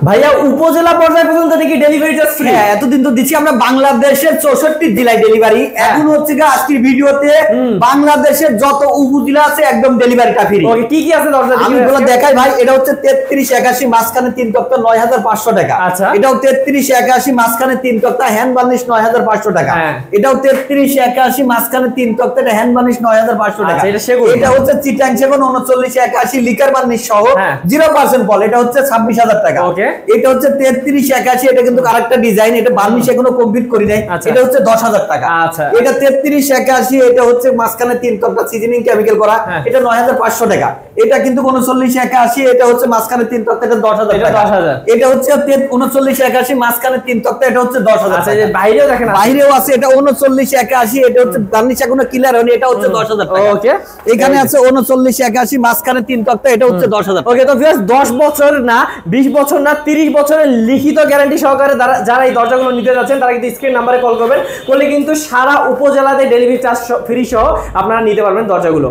ভাইয়া উপজেলা পর্যায়ে পর্যন্ত নাকি ডেলিভারি চার্জ ফ্রি? হ্যাঁ, এতদিন তো দিচ্ছি আমরা বাংলাদেশের 64 জেলায় ডেলিভারি। এখন হচ্ছে আজকের ভিডিওতে বাংলাদেশের যত উপজেলা আছে একদম ডেলিভারিটা ফ্রি। ওকে, কি কি আছে দরজা আমি গুলো দেখাই ভাই। এটা হচ্ছে 3381 মাঝখানে 3 তক্তা 9500 টাকা। আচ্ছা, এটাও 3381 মাঝখানে 3 তক্তা হ্যান্ড বার্নিশ 9500 টাকা। এটাও 3381 মাঝখানে 3 তক্তা এটা হ্যান্ড বার্নিশ 9500 টাকা। এটা সেগুন। এটা হচ্ছে চিটাং সেগুন 3981 লিকার বার্নিশ সহ 0% পল। এটা হচ্ছে 26000 টাকা। ওকে, এটা হচ্ছে 3381। এটা কিন্তু আরেকটা ডিজাইন, এটা বার্নিশ এখনো কমপ্লিট করি নাই। এটা হচ্ছে 10000 টাকা। আচ্ছা, এটা 3381। এটা হচ্ছে মাঝখানে 3 তক্তা সিজনিং কেমিক্যাল করা, এটা 9500 টাকা। এটা কিন্তু 3981। এটা হচ্ছে মাঝখানে 3 তক্তা, এটা 10000 টাকা। এটা হচ্ছে 3981 মাঝখানে 3 তক্তা, এটা হচ্ছে 10000 টাকা। এই বাইরেও দেখেন, বাইরেও আছে। এটা 3981। এটা হচ্ছে বার্নিশ এখনো ক্লিয়ার হয়নি, এটা হচ্ছে 10000 টাকা। ওকে, এখানে আছে 3981 মাঝখানে 3 তক্তা, এটা হচ্ছে 10000 টাকা। ওকে, তো ভিউয়ার্স 10 বছর না, 20 বছর না, 30 বছরের লিখিত গ্যারান্টি সহকারে যারা এই দরজাগুলো নিতে যাচ্ছেন তারা কিন্তু স্ক্রিন নাম্বারে কল করবেন, করলে কিন্তু সারা উপজেলাতে ডেলিভারি চার্জ ফ্রি সহ আপনারা নিতে পারবেন দরজাগুলো।